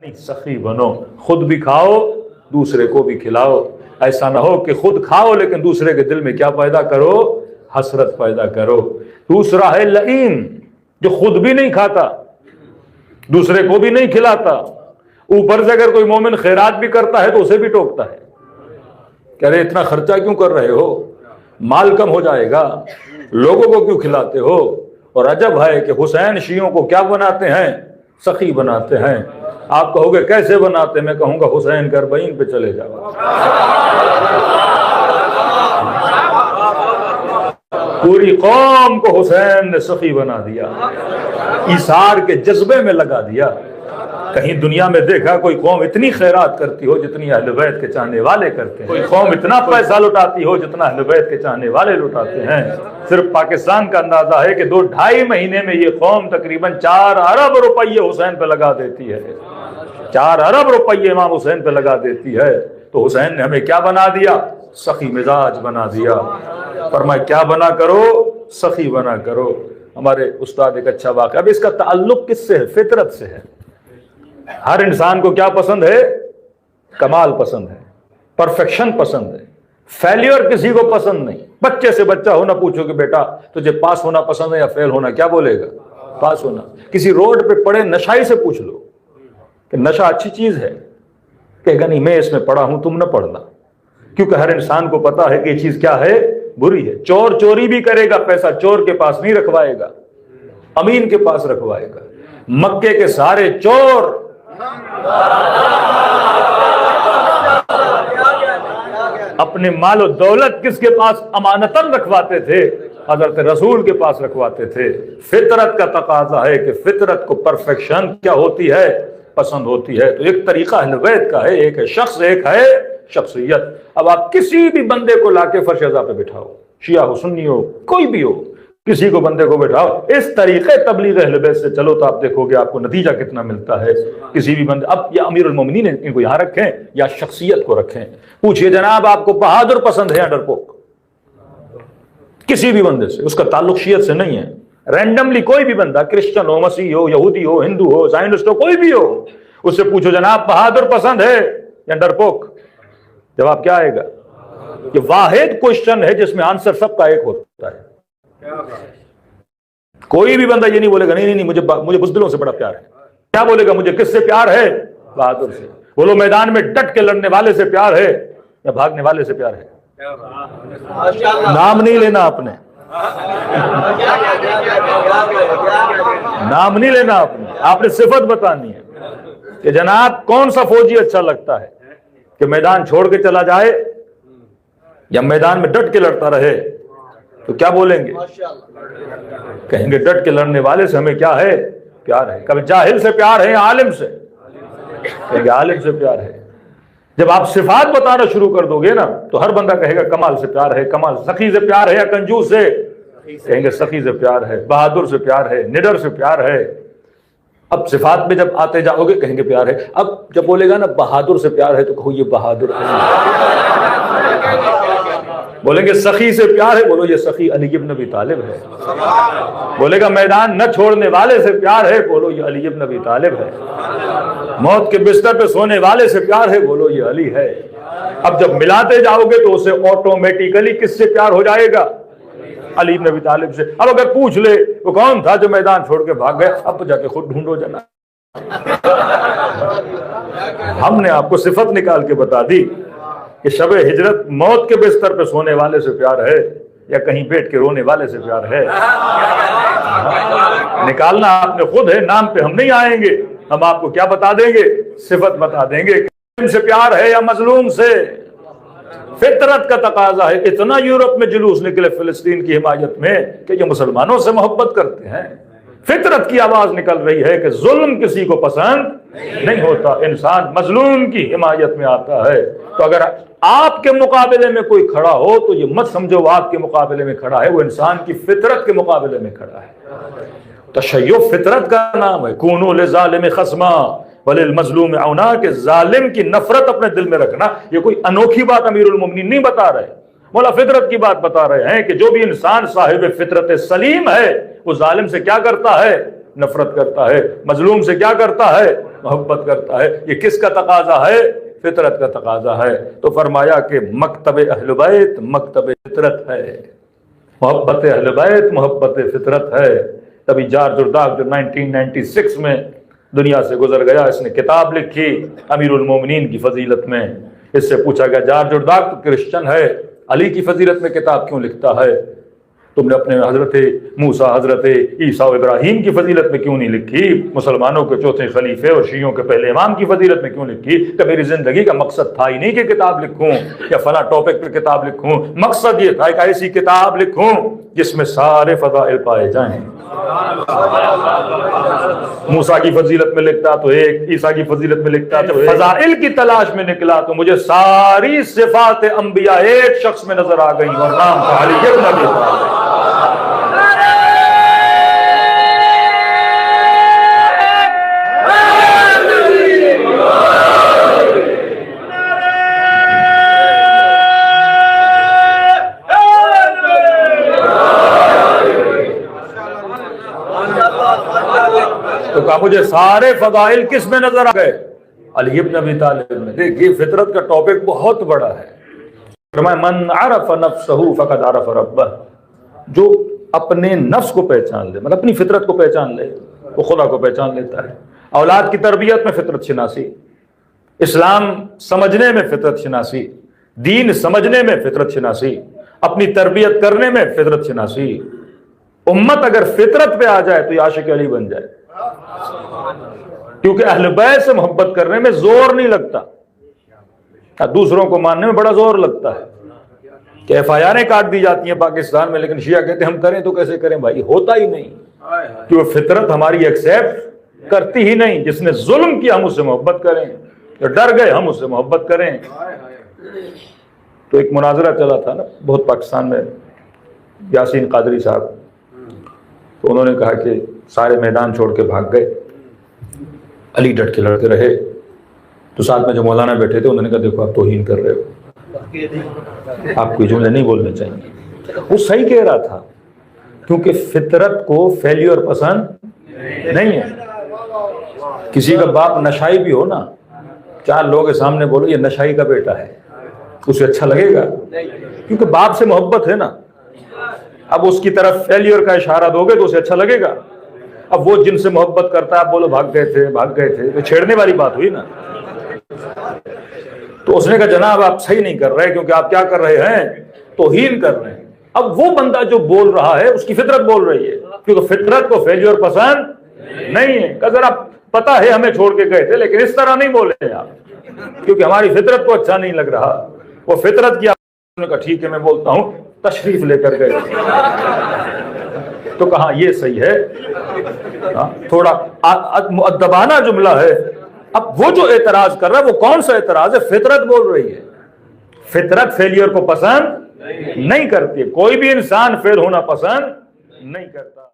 سخی بنو، خود بھی کھاؤ دوسرے کو بھی کھلاؤ. ایسا نہ ہو کہ خود کھاؤ لیکن دوسرے کے دل میں کیا پیدا کرو؟ حسرت پیدا کرو. دوسرا ہے لئیم، جو خود بھی نہیں کھاتا دوسرے کو بھی نہیں کھلاتا، اوپر سے اگر کوئی مومن خیرات بھی کرتا ہے تو اسے بھی ٹوکتا ہے کہ ارے اتنا خرچہ کیوں کر رہے ہو، مال کم ہو جائے گا، لوگوں کو کیوں کھلاتے ہو. اور عجب ہے کہ حسین شیعوں کو کیا بناتے ہیں؟ سخی بناتے ہیں. آپ کہو گے کیسے بناتے؟ میں کہوں گا حسین کے 40 پہ چلے جاؤ. پوری قوم کو حسین نے سخی بنا دیا، ایثار کے جذبے میں لگا دیا. کہیں دنیا میں دیکھا کوئی قوم اتنی خیرات کرتی ہو جتنی اہل بیت کے چاہنے والے کرتے ہیں؟ کوئی قوم اتنا پیسہ لٹاتی ہو جتنا اہل بیت کے چاہنے والے لٹاتے ہیں؟ صرف پاکستان کا اندازہ ہے کہ 2-2.5 مہینے میں یہ قوم تقریباً 4 ارب روپیے حسین پہ لگا دیتی ہے. 4 ارب روپیے امام حسین پہ لگا دیتی ہے. تو حسین نے ہمیں کیا بنا دیا؟ سخی مزاج بنا دیا. فرمایا کیا بنا کرو؟ سخی بنا کرو. ہمارے استاد ایک اچھا واقعہ، اب اس کا تعلق کس سے ہے؟ فطرت سے ہے. ہر انسان کو کیا پسند ہے؟ کمال پسند ہے، پرفیکشن پسند ہے. فیلیور کسی کو پسند نہیں. بچے سے بچہ ہونا پوچھو کہ بیٹا تجھے پاس ہونا پسند ہے یا فیل ہونا، کیا بولے گا؟ پاس ہونا. کسی روڈ پہ پڑے نشائی سے پوچھ لو کہ نشہ اچھی چیز ہے، کہے گا نہیں میں اس میں پڑا ہوں تم نہ پڑھنا. کیونکہ ہر انسان کو پتا ہے کہ یہ چیز کیا ہے؟ بری ہے. چور چوری بھی کرے گا، پیسہ چور کے پاس نہیں رکھوائے گا، امین کے پاس رکھوائے گا. مکے کے سارے چور اپنے مال و دولت کس کے پاس امانتاً رکھواتے تھے؟ حضرت رسول کے پاس رکھواتے تھے. فطرت کا تقاضا ہے کہ فطرت کو پرفیکشن کیا ہوتی ہے؟ پسند ہوتی ہے. تو ایک طریقہ اہل بیت کا ہے، ایک ہے شخص، ایک ہے شخصیت. اب آپ کسی بھی بندے کو لا کے فرش ازا پہ بٹھاؤ، شیعہ ہو سنی ہو کوئی بھی ہو، کسی کو بندے کو بٹھاؤ اس طریقے تبلیغ اہل بیت سے چلو تو آپ دیکھو گے آپ کو نتیجہ کتنا ملتا ہے. کسی بھی بندے، اب یا امیر المومنین ان کو یہاں رکھیں یا شخصیت کو رکھیں، پوچھئے جناب آپ کو بہادر پسند ہے یا ڈرپوک؟ کسی بھی بندے سے، اس کا تعلق شیعت سے نہیں ہے. رینڈملی کوئی بھی بندہ، کرسچن ہو، مسیحی ہو، یہودی ہو، ہندو ہو، زائنسٹ ہو، کوئی بھی ہو، اس سے پوچھو جناب بہادر پسند ہے یا ڈرپوک؟ جواب کیا آئے گا؟ یہ واحد کوشچن ہے جس میں آنسر سب کا ایک ہوتا ہے. کوئی بھی بندہ یہ نہیں بولے گا نہیں مجھے بزدلوں سے بڑا پیار ہے. کیا بولے گا؟ مجھے کس سے پیار ہے؟ بہادر سے. بولو میدان میں ڈٹ کے لڑنے والے سے پیار ہے یا بھاگنے والے سے پیار ہے؟ نام نہیں لینا آپ نے، نام نہیں لینا آپ نے صفت بتانی ہے کہ جناب کون سا فوجی اچھا لگتا ہے کہ میدان چھوڑ کے چلا جائے یا میدان میں ڈٹ کے لڑتا رہے؟ تو کیا بولیں گے؟ کہیں گے ڈٹ کے لڑنے والے سے ہمیں کیا ہے؟ پیار ہے. کبھی جاہل سے پیار ہے یا عالم سے؟ کہیں گے عالم سے پیار ہے. جب آپ صفات بتانا شروع کر دو گے نا تو ہر بندہ کہے گا کمال سے پیار ہے. کمال. سخی سے پیار ہے یا کنجوس سے؟ کہیں گے سخی سے پیار ہے. بہادر سے پیار ہے، نڈر سے پیار ہے. اب صفات میں جب آتے جاؤ گے کہیں گے پیار ہے. اب جب بولے گا نا بہادر سے پیار ہے تو کہو یہ بہادر ہے. بولیں گے سخی سے پیار ہے، بولو یہ سخی علی ابن ابی طالب ہے. بولے گا میدان نہ چھوڑنے والے سے پیار ہے، بولو یہ علی ابن ابی طالب ہے. موت کے بستر پہ سونے والے سے پیار ہے، بولو یہ علی ہے. اب جب ملاتے جاؤ گے تو اسے آٹومیٹیکلی کس سے پیار ہو جائے گا؟ علی ابن ابی طالب سے. اب اگر پوچھ لے وہ کون تھا جو میدان چھوڑ کے بھاگ گئے، اب جا کے خود ڈھونڈو جنا. ہم نے آپ کو صفت نکال کے بتا دی کہ شب ہجرت موت کے بستر پہ سونے والے سے پیار ہے یا کہیں بیٹھ کے رونے والے سے پیار ہے. نکالنا آپ نے خود ہے، نام پہ ہم نہیں آئیں گے. ہم آپ کو کیا بتا دیں گے؟ صفت بتا دیں گے کہ سے پیار ہے یا مظلوم سے. فطرت کا تقاضا ہے. اتنا یورپ میں جلوس نکلے فلسطین کی حمایت میں کہ یہ مسلمانوں سے محبت کرتے ہیں. فطرت کی آواز نکل رہی ہے کہ ظلم کسی کو پسند نہیں ہوتا، انسان مظلوم کی حمایت میں آتا ہے. تو اگر آپ کے مقابلے میں کوئی کھڑا ہو تو یہ مت سمجھو وہ آپ کے مقابلے میں کھڑا ہے، وہ انسان کی فطرت کے مقابلے میں کھڑا ہے. تشیع فطرت کا نام ہے. کونوا للظالم خصما وللمظلوم عونا، کہ ظالم کی نفرت اپنے دل میں رکھنا. یہ کوئی انوکھی بات امیر المومنین نہیں بتا رہے، مولا فطرت کی بات بتا رہے ہیں کہ جو بھی انسان صاحب فطرت سلیم ہے وہ ظالم سے کیا کرتا ہے؟ نفرت کرتا ہے. مظلوم سے کیا کرتا ہے؟ محبت کرتا ہے. یہ کس کا تقاضا ہے؟ فطرت کا تقاضا ہے. تو فرمایا کہ مکتب اہل بیت مکتب فطرت ہے. محبت اہل بیت محبت فطرت ہے. تبھی جارج ارداغ جو 1996 میں دنیا سے گزر گیا، اس نے کتاب لکھی امیر المومنین کی فضیلت میں. اس سے پوچھا گیا جارج ارداغ تو کرسچن ہے، علی کی فضیلت میں کتاب کیوں لکھتا ہے؟ تم نے اپنے حضرت موسیٰ، حضرت عیسیٰ و ابراہیم کی فضیلت میں کیوں نہیں لکھی؟ مسلمانوں کے چوتھے خلیفے اور شیعوں کے پہلے امام کی فضیلت میں کیوں لکھی؟ کہ میری زندگی کا مقصد تھا ہی نہیں کہ کتاب لکھوں یا فلاں ٹاپک پر کتاب لکھوں. مقصد یہ تھا کہ ایسی کتاب لکھوں جس میں سارے فضائل پائے جائیں. موسیٰ کی فضیلت میں لکھتا تو ایک، عیسیٰ کی فضیلت میں لکھتا تو فضائل کی تلاش میں نکلا تو مجھے ساری صفات انبیاء ایک شخص میں نظر آ گئی اور نام تھا علی ابن ابی طالب. تو کہا مجھے سارے فضائل کس میں نظر آ گئے؟ علی ابن ابی طالب میں. دیکھیے فطرت کا ٹاپک بہت بڑا ہے. فرمایا من عرف نفسہ فقد عرف ربہ، جو اپنے نفس کو پہچان لے، مطلب اپنی فطرت کو پہچان لے، وہ خدا کو پہچان لیتا ہے. اولاد کی تربیت میں فطرت شناسی، اسلام سمجھنے میں فطرت شناسی، دین سمجھنے میں فطرت شناسی، اپنی تربیت کرنے میں فطرت شناسی. امت اگر فطرت پہ آ جائے تو یہ عاشق علی بن جائے. کیونکہ اہل بیت سے محبت کرنے میں زور نہیں لگتا، دوسروں کو ماننے میں بڑا زور لگتا ہے. کہ ایف آئی آریں کاٹ دی جاتی ہیں پاکستان میں، لیکن شیعہ کہتے ہیں ہم کریں تو کیسے کریں بھائی؟ ہوتا ہی نہیں، کیونکہ فطرت ہماری ایکسیپٹ کرتی ہی نہیں. جس نے ظلم کیا ہم اس سے محبت کریں، جو ڈر گئے ہم اس سے محبت کریں. تو ایک مناظرہ چلا تھا نا بہت پاکستان میں، یاسین قادری صاحب، تو انہوں نے کہا کہ سارے میدان چھوڑ کے بھاگ گئے، علی ڈٹ کے لڑتے رہے. تو ساتھ میں جو مولانا بیٹھے تھے انہوں نے کہا دیکھو آپ توہین کر رہے ہو، آپ کو یہ جملے نہیں بولنے چاہیے. وہ صحیح کہہ رہا تھا، کیونکہ فطرت کو فیلیور پسند نہیں ہے. کسی کا باپ نشائی بھی ہو نا، 4 لوگوں کے سامنے بولو یہ نشائی کا بیٹا ہے، اسے اچھا لگے گا؟ کیونکہ باپ سے محبت ہے نا. اب اس کی طرف فیلیور کا اشارہ دو گے تو اسے اچھا لگے گا. اب وہ جن سے محبت کرتا ہے آپ بولو بھاگ گئے تھے، تو چھیڑنے والی بات ہوئی نا. تو اس نے کہا جناب آپ صحیح نہیں کر رہے، کیونکہ آپ کیا کر رہے ہیں؟ توہین کر رہے ہیں. اب وہ بندہ جو بول رہا ہے اس کی فطرت بول رہی ہے، کیونکہ فطرت کو فیلیور پسند نہیں ہے. کہ ذرا پتا ہے ہمیں چھوڑ کے گئے تھے، لیکن اس طرح نہیں بولے آپ، کیونکہ ہماری فطرت کو اچھا نہیں لگ رہا. وہ فطرت کی آپ نے کہا ٹھیک ہے میں بولتا ہوں، تشریف لے کر گئے. تو کہا یہ صحیح ہے، تھوڑا مؤدبانہ جملہ ہے. اب وہ جو اعتراض کر رہا ہے وہ کون سا اعتراض ہے؟ فطرت بول رہی ہے. فطرت فیلیور کو پسند نہیں کرتی، کوئی بھی انسان فیل ہونا پسند نہیں کرتا.